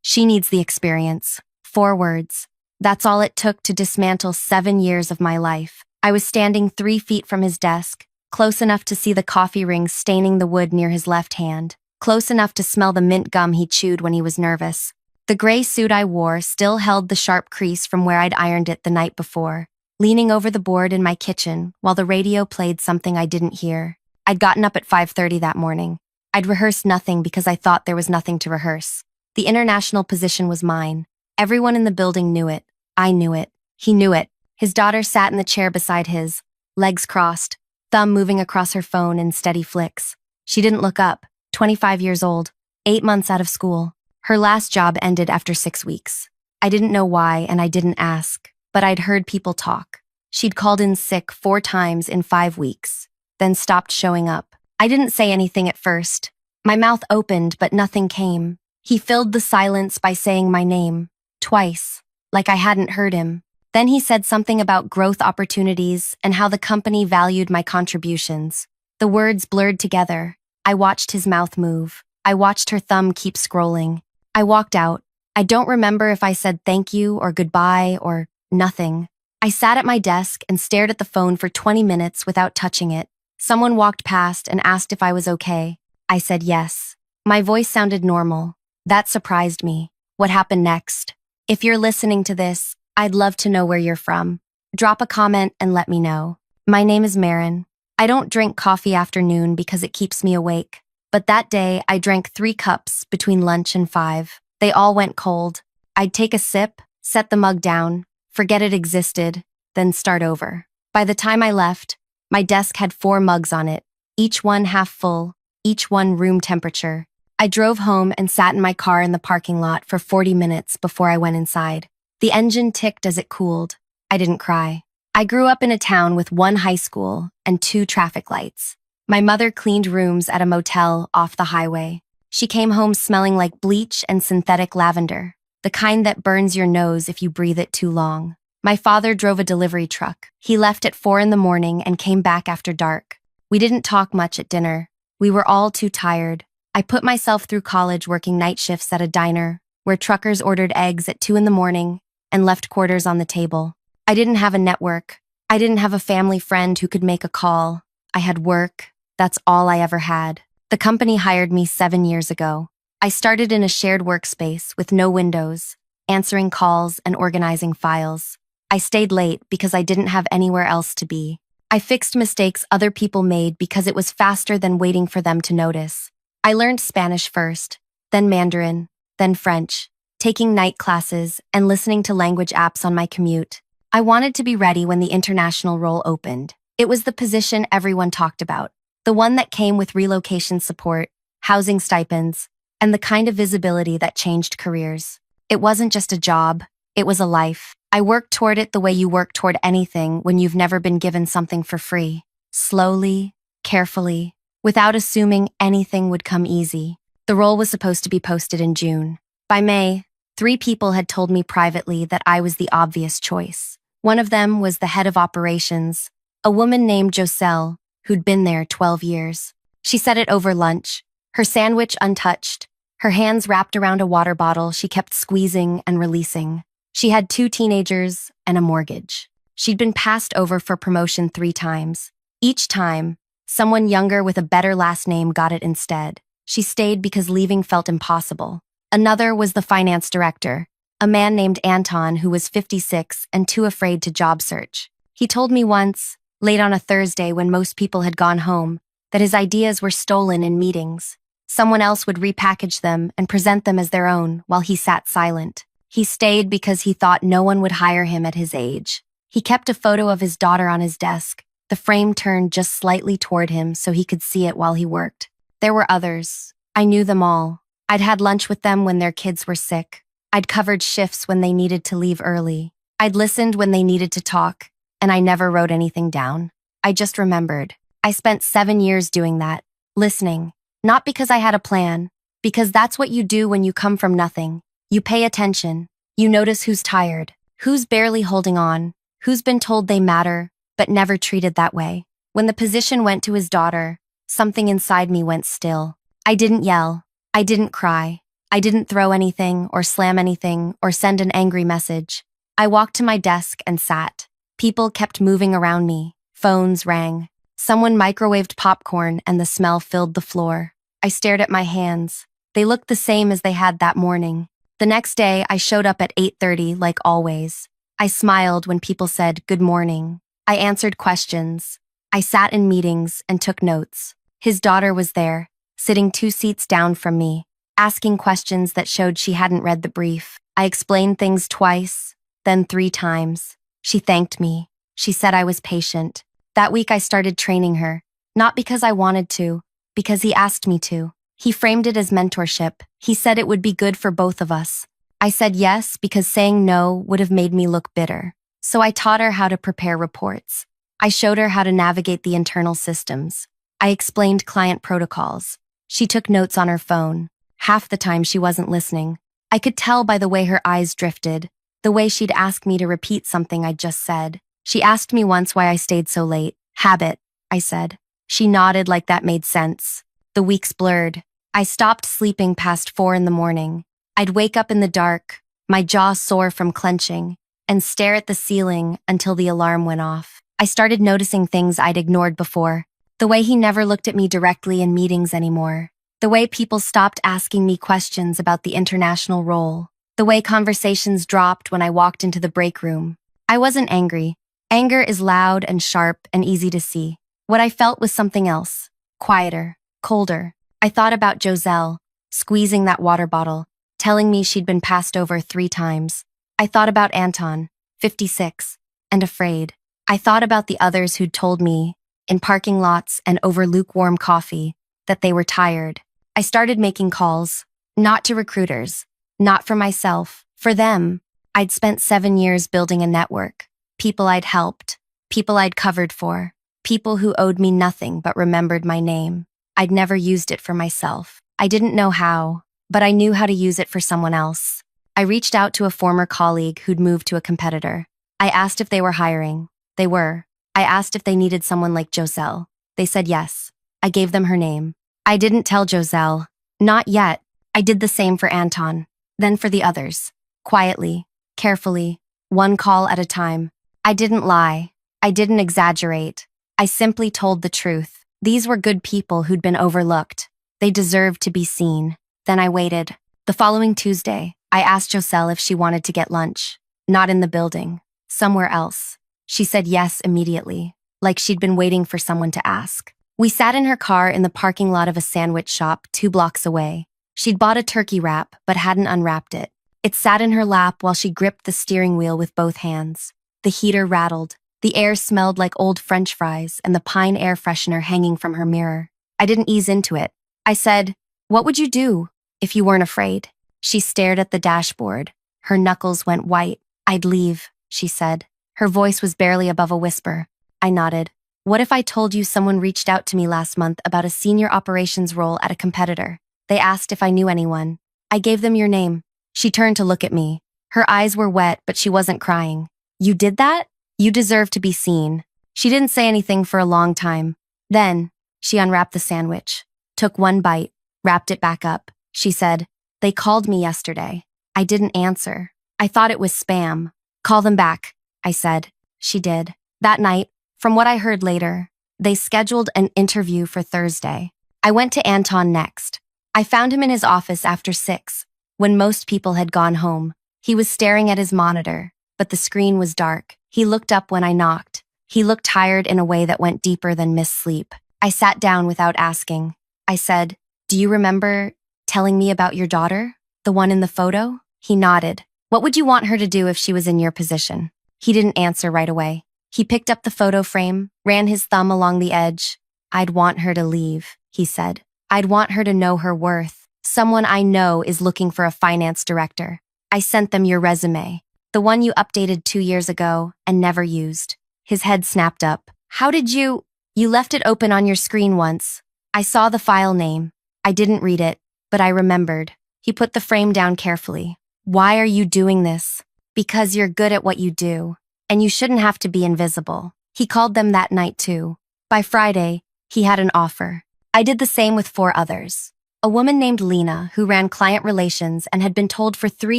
She needs the experience. 4 words. That's all it took to dismantle 7 years of my life. I was standing 3 feet from his desk, close enough to see the coffee rings staining the wood near his left hand, close enough to smell the mint gum he chewed when he was nervous. The gray suit I wore still held the sharp crease from where I'd ironed it the night before, leaning over the board in my kitchen while the radio played something I didn't hear. I'd gotten up at 5:30 that morning. I'd rehearsed nothing because I thought there was nothing to rehearse. The international position was mine. Everyone in the building knew it. I knew it. He knew it. His daughter sat in the chair beside his, legs crossed, thumb moving across her phone in steady flicks. She didn't look up. 25 years old, 8 months out of school. Her last job ended after 6 weeks. I didn't know why and I didn't ask, but I'd heard people talk. She'd called in sick 4 times in 5 weeks, then stopped showing up. I didn't say anything at first. My mouth opened, but nothing came. He filled the silence by saying my name, twice, like I hadn't heard him. Then he said something about growth opportunities and how the company valued my contributions. The words blurred together. I watched his mouth move. I watched her thumb keep scrolling. I walked out. I don't remember if I said thank you or goodbye or nothing. I sat at my desk and stared at the phone for 20 minutes without touching it. Someone walked past and asked if I was okay. I said yes. My voice sounded normal. That surprised me. What happened next? If you're listening to this, I'd love to know where you're from. Drop a comment and let me know. My name is Marin. I don't drink coffee after noon because it keeps me awake. But that day, I drank 3 cups between lunch and 5. They all went cold. I'd take a sip, set the mug down, forget it existed, then start over. By the time I left, my desk had 4 mugs on it, each one half full, each one room temperature. I drove home and sat in my car in the parking lot for 40 minutes before I went inside. The engine ticked as it cooled. I didn't cry. I grew up in a town with 1 high school and 2 traffic lights. My mother cleaned rooms at a motel off the highway. She came home smelling like bleach and synthetic lavender, the kind that burns your nose if you breathe it too long. My father drove a delivery truck. He left at 4 in the morning and came back after dark. We didn't talk much at dinner. We were all too tired. I put myself through college working night shifts at a diner, where truckers ordered eggs at 2 in the morning and left quarters on the table. I didn't have a network. I didn't have a family friend who could make a call. I had work. That's all I ever had. The company hired me 7 years ago. I started in a shared workspace with no windows, answering calls and organizing files. I stayed late because I didn't have anywhere else to be. I fixed mistakes other people made because it was faster than waiting for them to notice. I learned Spanish first, then Mandarin, then French, taking night classes and listening to language apps on my commute. I wanted to be ready when the international role opened. It was the position everyone talked about, the one that came with relocation support, housing stipends, and the kind of visibility that changed careers. It wasn't just a job, it was a life. I worked toward it the way you work toward anything when you've never been given something for free. Slowly, carefully, without assuming anything would come easy. The role was supposed to be posted in June. By May, 3 people had told me privately that I was the obvious choice. One of them was the head of operations, a woman named Joselle, who'd been there 12 years. She said it over lunch, her sandwich untouched, her hands wrapped around a water bottle she kept squeezing and releasing. She had 2 teenagers and a mortgage. She'd been passed over for promotion 3 times. Each time, someone younger with a better last name got it instead. She stayed because leaving felt impossible. Another was the finance director, a man named Anton who was 56 and too afraid to job search. He told me once, late on a Thursday when most people had gone home, that his ideas were stolen in meetings. Someone else would repackage them and present them as their own while he sat silent. He stayed because he thought no one would hire him at his age. He kept a photo of his daughter on his desk, the frame turned just slightly toward him so he could see it while he worked. There were others. I knew them all. I'd had lunch with them when their kids were sick. I'd covered shifts when they needed to leave early. I'd listened when they needed to talk, and I never wrote anything down. I just remembered. I spent 7 years doing that, listening. Not because I had a plan, because that's what you do when you come from nothing. You pay attention. You notice who's tired, who's barely holding on, who's been told they matter, but never treated that way. When the position went to his daughter, something inside me went still. I didn't yell. I didn't cry. I didn't throw anything or slam anything or send an angry message. I walked to my desk and sat. People kept moving around me. Phones rang. Someone microwaved popcorn and the smell filled the floor. I stared at my hands. They looked the same as they had that morning. The next day, I showed up at 8:30 like always. I smiled when people said good morning. I answered questions. I sat in meetings and took notes. His daughter was there, sitting 2 seats down from me, asking questions that showed she hadn't read the brief. I explained things twice, then 3 times. She thanked me. She said I was patient. That week I started training her, not because I wanted to, because he asked me to. He framed it as mentorship. He said it would be good for both of us. I said yes because saying no would have made me look bitter. So I taught her how to prepare reports. I showed her how to navigate the internal systems. I explained client protocols. She took notes on her phone. Half the time she wasn't listening. I could tell by the way her eyes drifted, the way she'd ask me to repeat something I'd just said. She asked me once why I stayed so late. Habit, I said. She nodded like that made sense. The weeks blurred. I stopped sleeping past 4 in the morning. I'd wake up in the dark, my jaw sore from clenching, and stare at the ceiling until the alarm went off. I started noticing things I'd ignored before. The way he never looked at me directly in meetings anymore. The way people stopped asking me questions about the international role. The way conversations dropped when I walked into the break room. I wasn't angry. Anger is loud and sharp and easy to see. What I felt was something else. Quieter, colder. I thought about Joselle, squeezing that water bottle, telling me she'd been passed over 3 times. I thought about Anton, 56, and afraid. I thought about the others who'd told me, in parking lots and over lukewarm coffee, that they were tired. I started making calls, not to recruiters, not for myself, for them. I'd spent 7 years building a network. People I'd helped, people I'd covered for, people who owed me nothing but remembered my name. I'd never used it for myself. I didn't know how, but I knew how to use it for someone else. I reached out to a former colleague who'd moved to a competitor. I asked if they were hiring. They were. I asked if they needed someone like Joselle. They said yes. I gave them her name. I didn't tell Joselle. Not yet. I did the same for Anton. Then for the others. Quietly, carefully, one call at a time. I didn't lie. I didn't exaggerate. I simply told the truth. These were good people who'd been overlooked. They deserved to be seen. Then I waited. The following Tuesday, I asked Joselle if she wanted to get lunch. Not in the building. Somewhere else. She said yes immediately, like she'd been waiting for someone to ask. We sat in her car in the parking lot of a sandwich shop 2 blocks away. She'd bought a turkey wrap, but hadn't unwrapped it. It sat in her lap while she gripped the steering wheel with both hands. The heater rattled. The air smelled like old French fries and the pine air freshener hanging from her mirror. I didn't ease into it. I said, "What would you do if you weren't afraid?" She stared at the dashboard. Her knuckles went white. "I'd leave," she said. Her voice was barely above a whisper. I nodded. "What if I told you someone reached out to me last month about a senior operations role at a competitor? They asked if I knew anyone. I gave them your name." She turned to look at me. Her eyes were wet, but she wasn't crying. "You did that? You deserve to be seen." She didn't say anything for a long time. Then, she unwrapped the sandwich, took one bite, wrapped it back up. She said, "They called me yesterday. I didn't answer. I thought it was spam. Call them back," I said. She did. That night, from what I heard later, they scheduled an interview for Thursday. I went to Anton next. I found him in his office after 6, when most people had gone home. He was staring at his monitor, but the screen was dark. He looked up when I knocked. He looked tired in a way that went deeper than missed sleep. I sat down without asking. I said, "Do you remember telling me about your daughter? The one in the photo?" He nodded. "What would you want her to do if she was in your position?" He didn't answer right away. He picked up the photo frame, ran his thumb along the edge. "I'd want her to leave," he said. "I'd want her to know her worth. Someone I know is looking for a finance director. I sent them your resume, the one you updated 2 years ago and never used." His head snapped up. "How did you? You left it open on your screen once. I saw the file name. I didn't read it, but I remembered." He put the frame down carefully. "Why are you doing this?" "Because you're good at what you do, and you shouldn't have to be invisible." He called them that night too. By Friday, he had an offer. I did the same with 4 others. A woman named Lena, who ran client relations and had been told for 3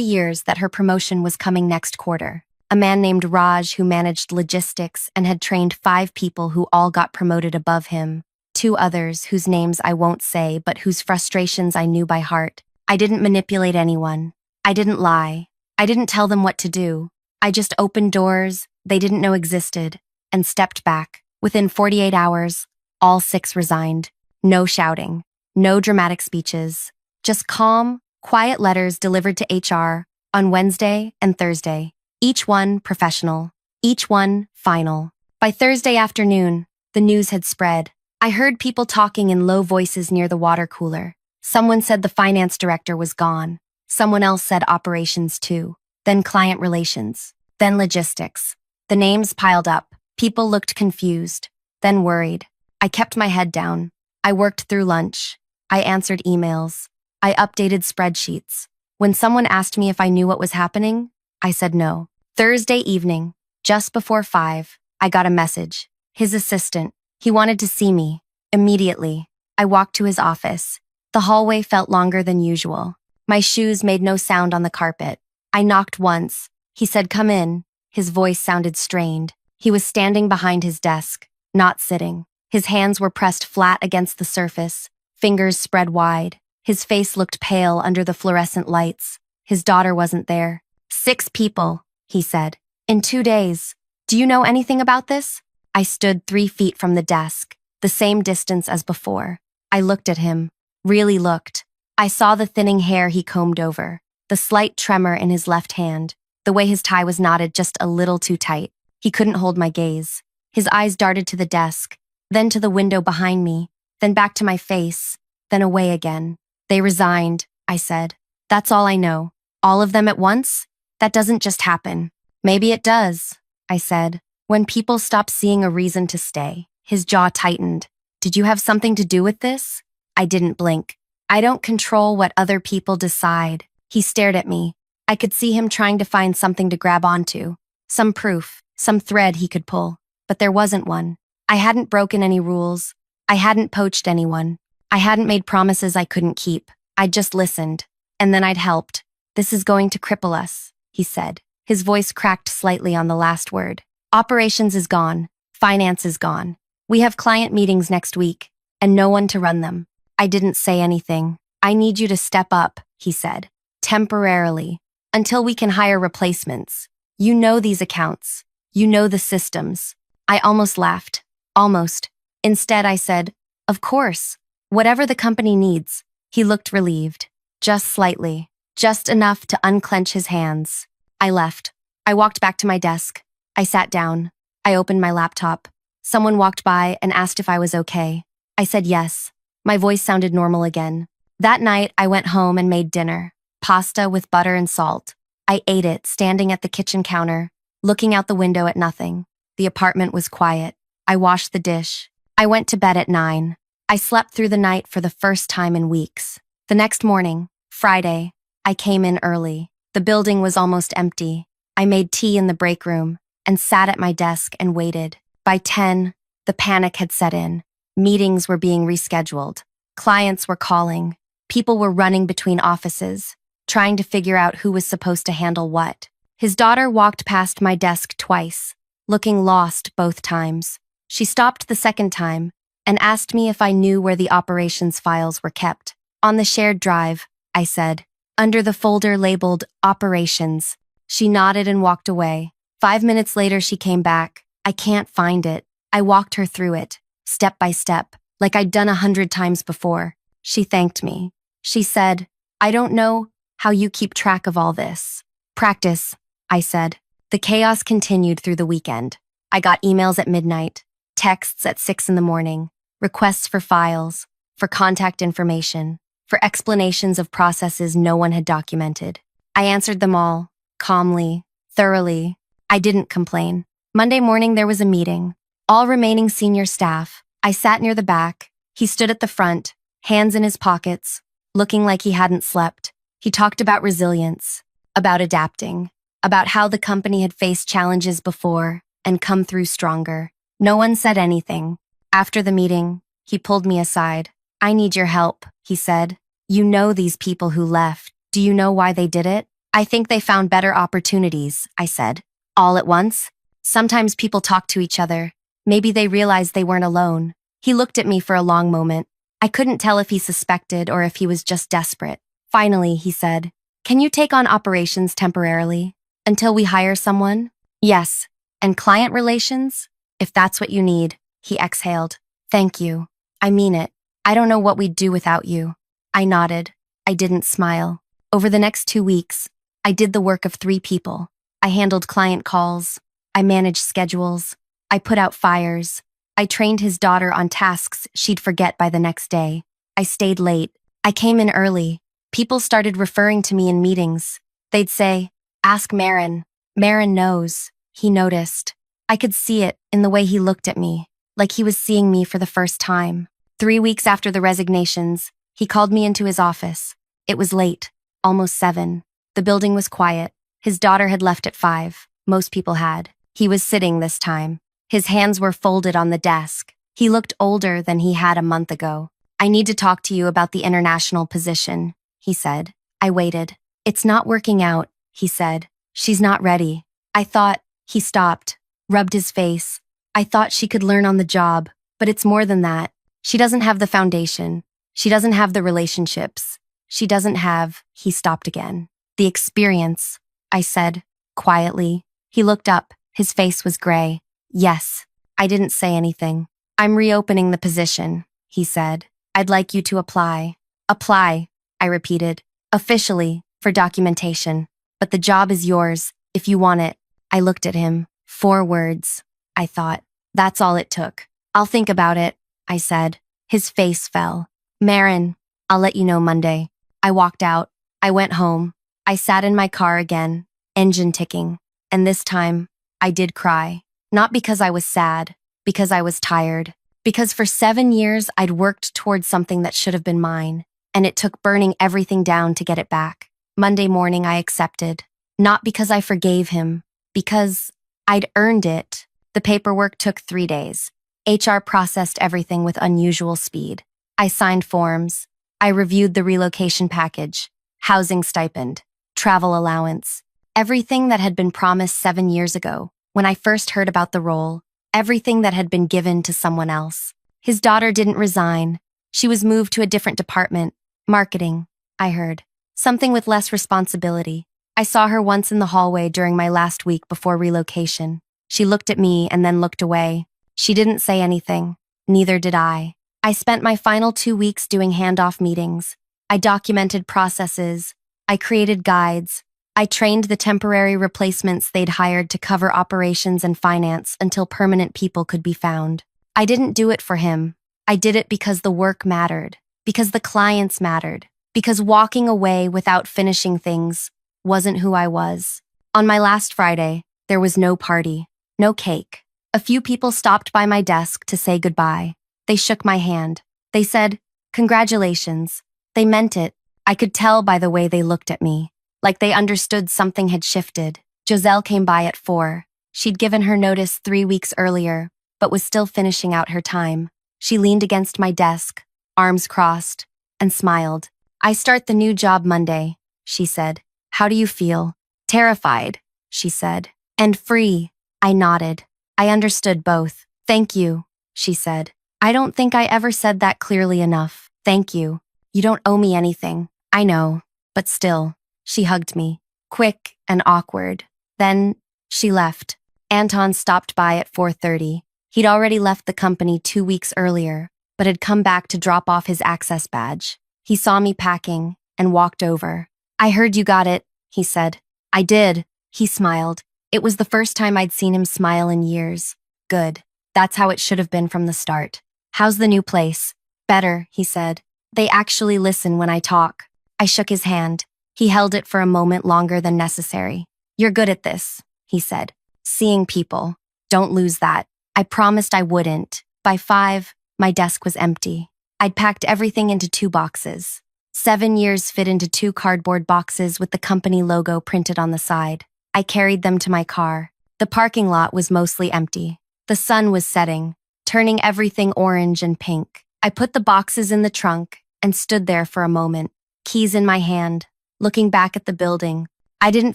years that her promotion was coming next quarter. A man named Raj, who managed logistics and had trained 5 people who all got promoted above him. 2 others, whose names I won't say, but whose frustrations I knew by heart. I didn't manipulate anyone. I didn't lie. I didn't tell them what to do. I just opened doors they didn't know existed and stepped back. Within 48 hours, all 6 resigned. No shouting. No dramatic speeches. Just calm, quiet letters delivered to HR on Wednesday and Thursday. Each one professional. Each one final. By Thursday afternoon, the news had spread. I heard people talking in low voices near the water cooler. Someone said the finance director was gone. Someone else said operations too. Then client relations. Then logistics. The names piled up. People looked confused. Then worried. I kept my head down. I worked through lunch. I answered emails. I updated spreadsheets. When someone asked me if I knew what was happening, I said no. Thursday evening, just before 5, I got a message. His assistant. He wanted to see me. Immediately, I walked to his office. The hallway felt longer than usual. My shoes made no sound on the carpet. I knocked once. He said, "Come in." His voice sounded strained. He was standing behind his desk, not sitting. His hands were pressed flat against the surface, fingers spread wide. His face looked pale under the fluorescent lights. His daughter wasn't there. 6 people, he said. In 2 days. Do you know anything about this? I stood 3 feet from the desk, the same distance as before. I looked at him, really looked. I saw the thinning hair he combed over, the slight tremor in his left hand, the way his tie was knotted just a little too tight. He couldn't hold my gaze. His eyes darted to the desk, then to the window behind me, then back to my face, then away again. They resigned, I said. That's all I know. All of them at once? That doesn't just happen. Maybe it does, I said. When people stop seeing a reason to stay. His jaw tightened. Did you have something to do with this? I didn't blink. I don't control what other people decide. He stared at me. I could see him trying to find something to grab onto. Some proof, some thread he could pull. But there wasn't one. I hadn't broken any rules. I hadn't poached anyone. I hadn't made promises I couldn't keep. I'd just listened. And then I'd helped. This is going to cripple us, he said. His voice cracked slightly on the last word. Operations is gone. Finance is gone. We have client meetings next week, and no one to run them. I didn't say anything. I need you to step up, he said. Temporarily. Until we can hire replacements. You know these accounts. You know the systems. I almost laughed. Almost. Instead, I said, of course. Whatever the company needs. He looked relieved. Just slightly. Just enough to unclench his hands. I left. I walked back to my desk. I sat down. I opened my laptop. Someone walked by and asked if I was okay. I said yes. My voice sounded normal again. That night, I went home and made dinner. Pasta with butter and salt. I ate it, standing at the kitchen counter, looking out the window at nothing. The apartment was quiet. I washed the dish. I went to bed at 9. I slept through the night for the first time in weeks. The next morning, Friday, I came in early. The building was almost empty. I made tea in the break room and sat at my desk and waited. By 10, the panic had set in. Meetings were being rescheduled. Clients were calling. People were running between offices, trying to figure out who was supposed to handle what. His daughter walked past my desk twice, looking lost both times. She stopped the second time and asked me if I knew where the operations files were kept. On the shared drive, I said, under the folder labeled Operations. She nodded and walked away. 5 minutes later, she came back. I can't find it. I walked her through it, step by step, like I'd done 100 times before. She thanked me. She said, I don't know how you keep track of all this. Practice, I said. The chaos continued through the weekend. I got emails at midnight, texts at 6 in the morning, requests for files, for contact information, for explanations of processes no one had documented. I answered them all, calmly, thoroughly. I didn't complain. Monday morning there was a meeting. All remaining senior staff. I sat near the back. He stood at the front, hands in his pockets, looking like he hadn't slept. He talked about resilience, about adapting, about how the company had faced challenges before and come through stronger. No one said anything. After the meeting, he pulled me aside. I need your help, he said. You know these people who left. Do you know why they did it? I think they found better opportunities, I said. All at once? Sometimes people talk to each other. Maybe they realized they weren't alone. He looked at me for a long moment. I couldn't tell if he suspected or if he was just desperate. Finally, he said, "Can you take on operations temporarily? Until we hire someone?" "Yes. And client relations? If that's what you need," he exhaled. "Thank you. I mean it. I don't know what we'd do without you." I nodded. I didn't smile. Over the next 2 weeks, I did the work of 3 people. I handled client calls. I managed schedules. I put out fires. I trained his daughter on tasks she'd forget by the next day. I stayed late. I came in early. People started referring to me in meetings. They'd say, "Ask Marin. Marin knows." He noticed. I could see it in the way he looked at me, like he was seeing me for the first time. 3 weeks after the resignations, he called me into his office. It was late, almost 7. The building was quiet. His daughter had left at 5. Most people had. He was sitting this time. His hands were folded on the desk. He looked older than he had a month ago. "I need to talk to you about the international position," he said. I waited. "It's not working out," he said. "She's not ready." I thought. He stopped, rubbed his face. "I thought she could learn on the job, but it's more than that. She doesn't have the foundation. She doesn't have the relationships. She doesn't have," he stopped again. "The experience," I said, quietly. He looked up. His face was gray. "Yes." I didn't say anything. "I'm reopening the position," he said. "I'd like you to apply." "Apply," I repeated. "Officially, for documentation. But the job is yours, if you want it." I looked at him. 4 words. I thought. That's all it took. "I'll think about it," I said. His face fell. "Marin, I'll let you know Monday." I walked out. I went home. I sat in my car again, engine ticking. And this time, I did cry. Not because I was sad, because I was tired. Because for 7 years, I'd worked towards something that should have been mine, and it took burning everything down to get it back. Monday morning, I accepted. Not because I forgave him, because I'd earned it. The paperwork took 3 days. HR processed everything with unusual speed. I signed forms. I reviewed the relocation package, housing stipend, travel allowance, everything that had been promised 7 years ago when I first heard about the role, everything that had been given to someone else. His daughter didn't resign. She was moved to a different department, marketing, I heard. Something with less responsibility. I saw her once in the hallway during my last week before relocation. She looked at me and then looked away. She didn't say anything. Neither did I. I spent my final 2 weeks doing handoff meetings. I documented processes. I created guides. I trained the temporary replacements they'd hired to cover operations and finance until permanent people could be found. I didn't do it for him. I did it because the work mattered, because the clients mattered, because walking away without finishing things wasn't who I was. On my last Friday, there was no party, no cake. A few people stopped by my desk to say goodbye. They shook my hand. They said, "Congratulations." They meant it. I could tell by the way they looked at me, like they understood something had shifted. Giselle came by at 4. She'd given her notice 3 weeks earlier, but was still finishing out her time. She leaned against my desk, arms crossed, and smiled. "I start the new job Monday," she said. "How do you feel?" "Terrified," she said. "And free." I nodded. I understood both. "Thank you," she said. "I don't think I ever said that clearly enough. Thank you. You don't owe me anything." "I know, but still." She hugged me, quick and awkward. Then she left. Anton stopped by at 4:30. He'd already left the company 2 weeks earlier, but had come back to drop off his access badge. He saw me packing and walked over. "I heard you got it," he said. "I did." He smiled. It was the first time I'd seen him smile in years. Good. That's how it should have been from the start. "How's the new place?" "Better," he said. "They actually listen when I talk." I shook his hand. He held it for a moment longer than necessary. "You're good at this," he said. "Seeing people. Don't lose that." I promised I wouldn't. By 5, my desk was empty. I'd packed everything into 2 boxes. 7 years fit into 2 cardboard boxes with the company logo printed on the side. I carried them to my car. The parking lot was mostly empty. The sun was setting, turning everything orange and pink. I put the boxes in the trunk and stood there for a moment. keys in my hand, looking back at the building. I didn't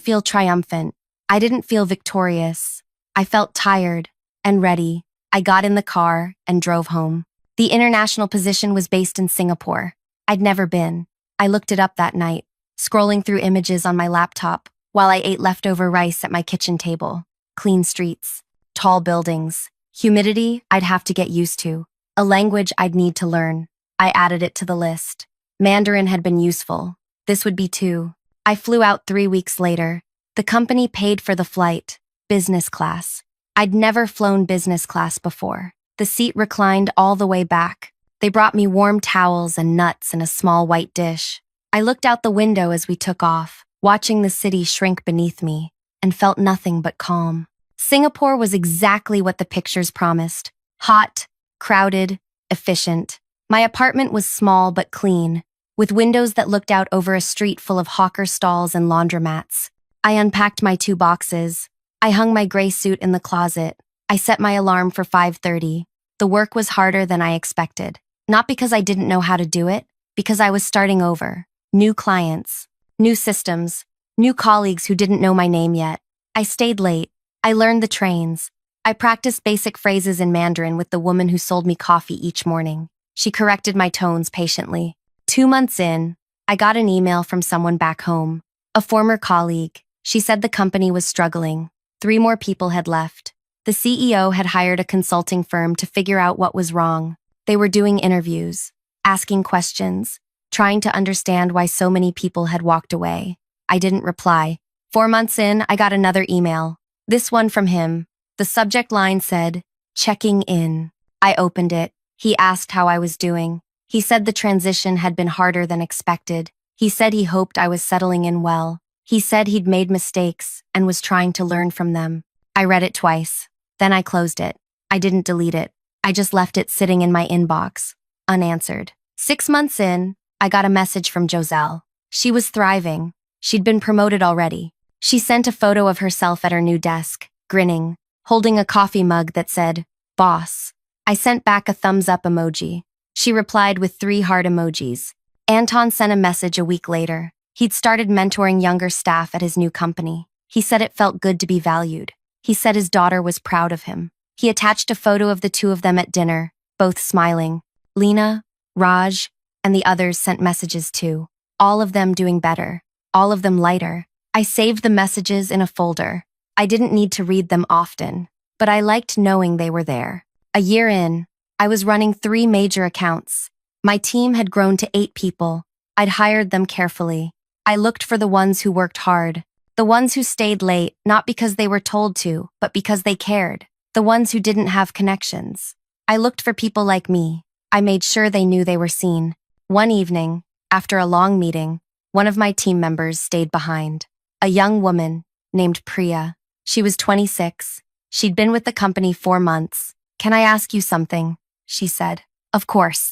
feel triumphant. I didn't feel victorious. I felt tired and ready. I got in the car and drove home. The international position was based in Singapore. I'd never been. I looked it up that night, scrolling through images on my laptop while I ate leftover rice at my kitchen table. Clean streets, tall buildings, humidity I'd have to get used to, a language I'd need to learn. I added it to the list. Mandarin had been useful. This would be too. I flew out 3 weeks later. The company paid for the flight, business class. I'd never flown business class before. The seat reclined all the way back. They brought me warm towels and nuts in a small white dish. I looked out the window as we took off, watching the city shrink beneath me, and felt nothing but calm. Singapore was exactly what the pictures promised. Hot, crowded, efficient. My apartment was small but clean, with windows that looked out over a street full of hawker stalls and laundromats. I unpacked my 2 boxes. I hung my gray suit in the closet. I set my alarm for 5:30. The work was harder than I expected. Not because I didn't know how to do it, because I was starting over. New clients, new systems, new colleagues who didn't know my name yet. I stayed late. I learned the trains. I practiced basic phrases in Mandarin with the woman who sold me coffee each morning. She corrected my tones patiently. 2 months in, I got an email from someone back home, a former colleague. She said the company was struggling. 3 more people had left. The CEO had hired a consulting firm to figure out what was wrong. They were doing interviews, asking questions, trying to understand why so many people had walked away. I didn't reply. 4 months in, I got another email. This one from him. The subject line said, "Checking in." I opened it. He asked how I was doing. He said the transition had been harder than expected. He said he hoped I was settling in well. He said he'd made mistakes and was trying to learn from them. I read it twice. Then I closed it. I didn't delete it. I just left it sitting in my inbox, unanswered. 6 months in, I got a message from Joselle. She was thriving. She'd been promoted already. She sent a photo of herself at her new desk, grinning, holding a coffee mug that said, "Boss." I sent back a thumbs up emoji. She replied with 3 heart emojis. Anton sent a message a week later. He'd started mentoring younger staff at his new company. He said it felt good to be valued. He said his daughter was proud of him. He attached a photo of the 2 of them at dinner, both smiling. Lena, Raj, and the others sent messages too. All of them doing better. All of them lighter. I saved the messages in a folder. I didn't need to read them often, but I liked knowing they were there. A year in, I was running 3 major accounts. My team had grown to 8 people. I'd hired them carefully. I looked for the ones who worked hard. The ones who stayed late, not because they were told to, but because they cared. The ones who didn't have connections. I looked for people like me. I made sure they knew they were seen. One evening, after a long meeting, one of my team members stayed behind. A young woman named Priya. She was 26. She'd been with the company 4 months. "Can I ask you something?" she said. "Of course.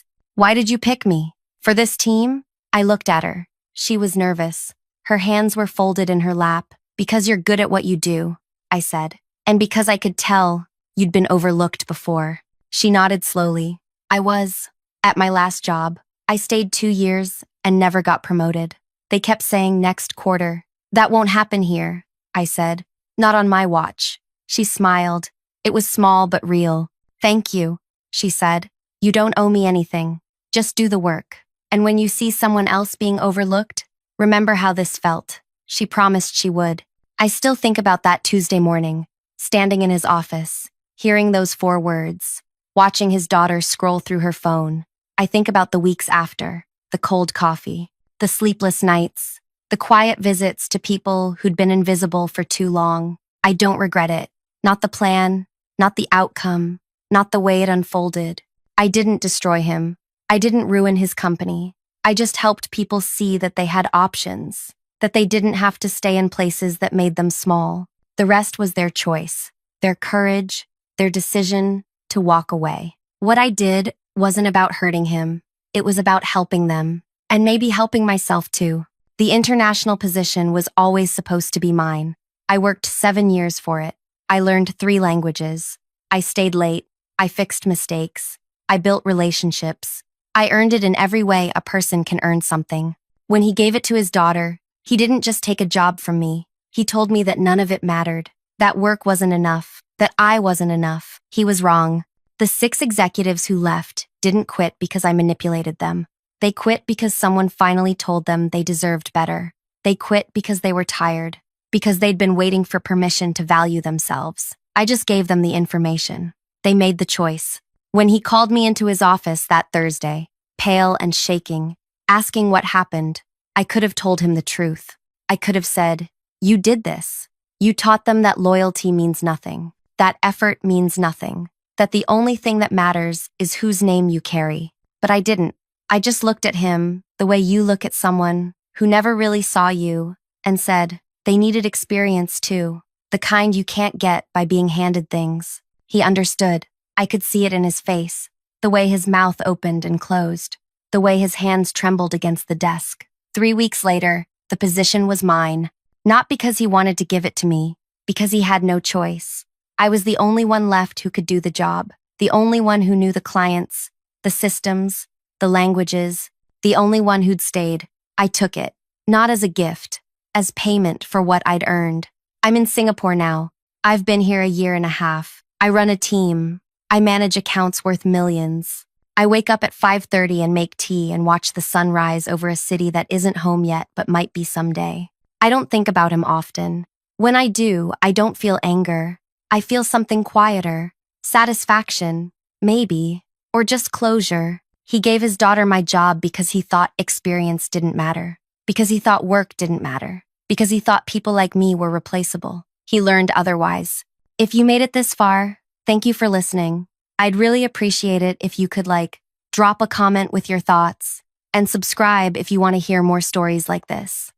Why did you pick me? For this team?" I looked at her. She was nervous. Her hands were folded in her lap. "Because you're good at what you do," I said. "And because I could tell you'd been overlooked before." She nodded slowly. "I was. At my last job. I stayed 2 years and never got promoted. They kept saying next quarter. That won't happen here," I said. "Not on my watch." She smiled. It was small but real. "Thank you," she said. "You don't owe me anything. Just do the work. And when you see someone else being overlooked, remember how this felt." She promised she would. I still think about that Tuesday morning, standing in his office, hearing those 4 words, watching his daughter scroll through her phone. I think about the weeks after, the cold coffee, the sleepless nights, the quiet visits to people who'd been invisible for too long. I don't regret it. Not the plan, not the outcome, not the way it unfolded. I didn't destroy him. I didn't ruin his company. I just helped people see that they had options, that they didn't have to stay in places that made them small. The rest was their choice, their courage, their decision to walk away. What I did wasn't about hurting him. It was about helping them, and maybe helping myself too. The international position was always supposed to be mine. I worked 7 years for it. I learned 3 languages. I stayed late. I fixed mistakes. I built relationships. I earned it in every way a person can earn something. When he gave it to his daughter, he didn't just take a job from me. He told me that none of it mattered, that work wasn't enough, that I wasn't enough. He was wrong. The 6 executives who left didn't quit because I manipulated them. They quit because someone finally told them they deserved better. They quit because they were tired, because they'd been waiting for permission to value themselves. I just gave them the information. They made the choice. When he called me into his office that Thursday, pale and shaking, asking what happened, I could have told him the truth. I could have said, "You did this. You taught them that loyalty means nothing, that effort means nothing, that the only thing that matters is whose name you carry." But I didn't. I just looked at him the way you look at someone who never really saw you and said, they needed experience too, the kind you can't get by being handed things. He understood. I could see it in his face, the way his mouth opened and closed, the way his hands trembled against the desk. 3 weeks later, the position was mine, not because he wanted to give it to me, because he had no choice. I was the only one left who could do the job, the only one who knew the clients, the systems, the languages, the only one who'd stayed. I took it, not as a gift, as payment for what I'd earned. I'm in Singapore now. I've been here a year and a half. I run a team. I manage accounts worth millions. I wake up at 5:30 and make tea and watch the sun rise over a city that isn't home yet but might be someday. I don't think about him often. When I do, I don't feel anger. I feel something quieter, satisfaction, maybe, or just closure. He gave his daughter my job because he thought experience didn't matter, because he thought work didn't matter, because he thought people like me were replaceable. He learned otherwise. If you made it this far, thank you for listening. I'd really appreciate it if you could drop a comment with your thoughts and subscribe if you want to hear more stories like this.